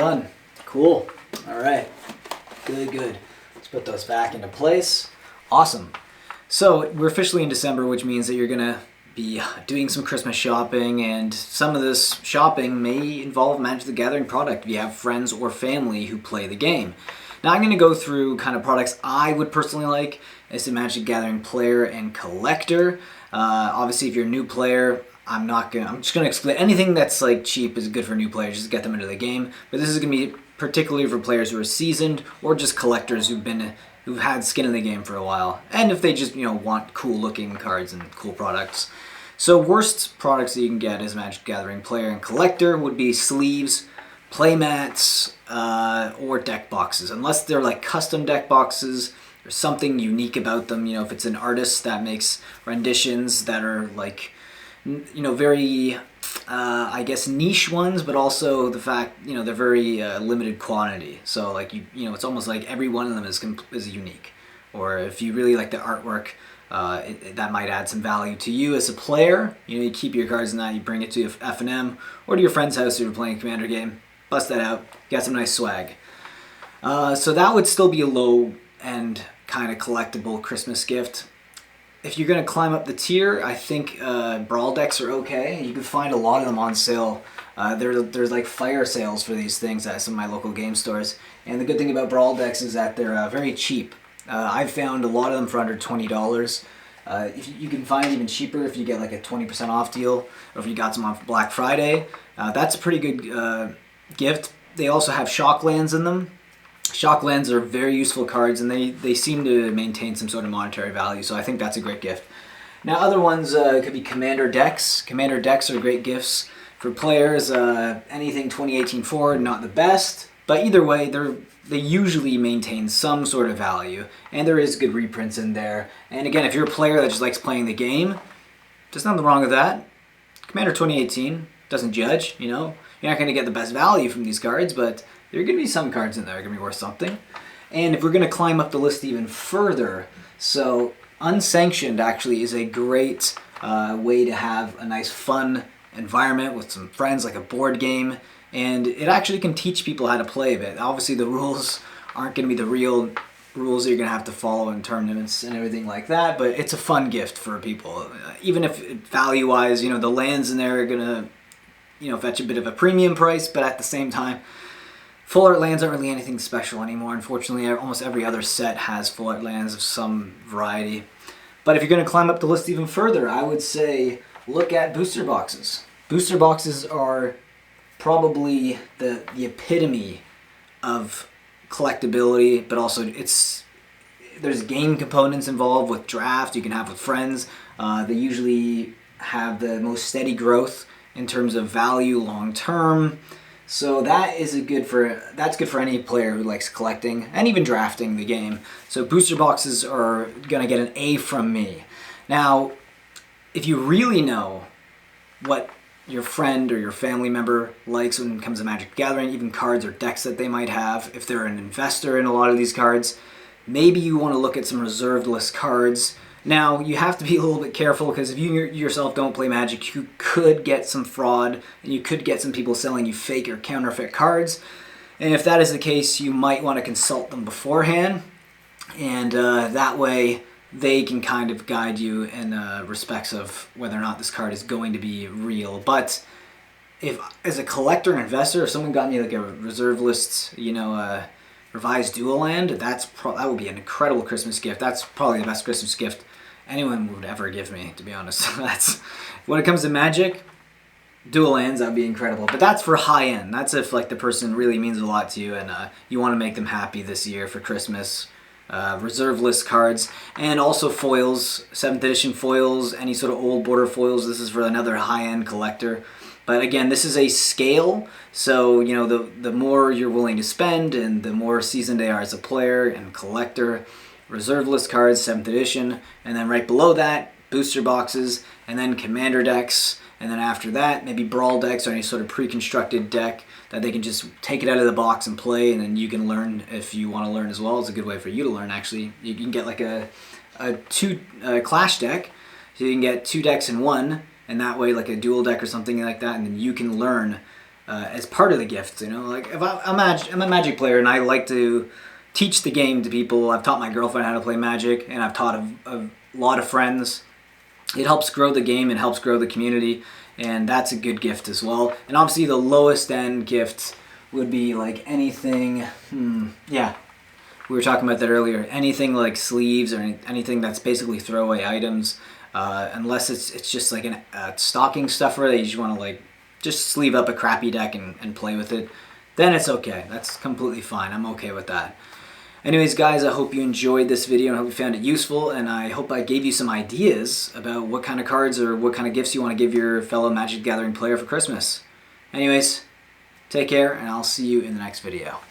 done. Cool. All right. Good. Let's put those back into place. Awesome. So we're officially in December, which means that you're going to be doing some Christmas shopping, and some of this shopping may involve Magic the Gathering product if you have friends or family who play the game. Now I'm going to go through kind of products I would personally like as a Magic the Gathering player and collector. Obviously, if you're a new player, I'm just going to explain anything that's like cheap is good for new players, just to get them into the game. But this is going to be particularly for players who are seasoned or just collectors who've had skin in the game for a while, and if they just want cool looking cards and cool products. So worst products that you can get as a Magic the Gathering player and collector would be sleeves, playmats, or deck boxes, unless they're like custom deck boxes. There's something unique about them. If it's an artist that makes renditions that are like, very, I guess, niche ones, but also the fact, they're very limited quantity. So like, it's almost like every one of them is unique. Or if you really like the artwork, that might add some value to you as a player. You keep your cards in that, you bring it to F&M or to your friend's house if you're playing a Commander game. Bust that out, get some nice swag. So that would still be a low-end kind of collectible Christmas gift. If you're going to climb up the tier, I think Brawl decks are okay. You can find a lot of them on sale. There's like fire sales for these things at some of my local game stores. And the good thing about Brawl decks is that they're very cheap. I've found a lot of them for under $20. You can find even cheaper if you get like a 20% off deal, or if you got some on Black Friday. That's a pretty good gift. They also have shock lands in them. Shock lands are very useful cards, and they seem to maintain some sort of monetary value, so I think that's a great gift. Now other ones could be Commander decks. Commander decks are great gifts for players. Anything 2018 forward, not the best, but either way, they usually maintain some sort of value, and there is good reprints in there. And again, if you're a player that just likes playing the game, there's nothing wrong with that. Commander 2018 doesn't judge, You're not going to get the best value from these cards, but there are going to be some cards in there that are going to be worth something. And if we're going to climb up the list even further, so Unsanctioned actually is a great way to have a nice fun environment with some friends, like a board game. And it actually can teach people how to play a bit. Obviously the rules aren't going to be the real rules that you're going to have to follow in tournaments and everything like that, but it's a fun gift for people. Even if value-wise, the lands in there are going to fetch a bit of a premium price, but at the same time, full art lands aren't really anything special anymore. Unfortunately, almost every other set has full art lands of some variety. But if you're going to climb up the list even further, I would say look at booster boxes. Booster boxes are probably the epitome of collectability, but also there's game components involved with draft you can have with friends. They usually have the most steady growth in terms of value long term. So that's good for any player who likes collecting and even drafting the game. So booster boxes are gonna get an A from me. Now, if you really know what your friend or your family member likes when it comes to Magic the Gathering, even cards or decks that they might have, if they're an investor in a lot of these cards, maybe you want to look at some reserved list cards. Now, you have to be a little bit careful, because if you yourself don't play Magic, you could get some fraud, and you could get some people selling you fake or counterfeit cards. And if that is the case, you might want to consult them beforehand, and that way they can kind of guide you in respects of whether or not this card is going to be real. But if, as a collector and investor, if someone got me like a reserve list, revised dual land, that would be an incredible Christmas gift. That's probably the best Christmas gift anyone would ever give me, to be honest. That's when it comes to Magic, dual lands, that would be incredible. But that's for high end. That's if like the person really means a lot to you, and you want to make them happy this year for Christmas. Reserve list cards, and also foils, 7th edition foils, any sort of old border foils. This is for another high-end collector. But again, this is a scale, so the more you're willing to spend and the more seasoned they are as a player and collector. Reserve list cards, 7th edition, and then right below that, booster boxes, and then commander decks, and then after that, maybe brawl decks or any sort of pre-constructed deck that they can just take it out of the box and play, and then you can learn if you want to learn as well. It's a good way for you to learn, actually. You can get like a clash deck, so you can get 2 decks in one, and that way like a dual deck or something like that, and then you can learn as part of the gift. You know, like if I'm a Magic player and I like to teach the game to people. I've taught my girlfriend how to play Magic, and I've taught a lot of friends. It helps grow the game and helps grow the community, and that's a good gift as well. And obviously the lowest end gift would be like anything, yeah, we were talking about that earlier, anything like sleeves or anything that's basically throwaway items, unless it's just like a stocking stuffer that you just want to like just sleeve up a crappy deck and play with it, then it's okay. That's completely fine. I'm okay with that. Anyways, guys, I hope you enjoyed this video and I hope you found it useful, and I hope I gave you some ideas about what kind of cards or what kind of gifts you want to give your fellow Magic the Gathering player for Christmas. Anyways, take care, and I'll see you in the next video.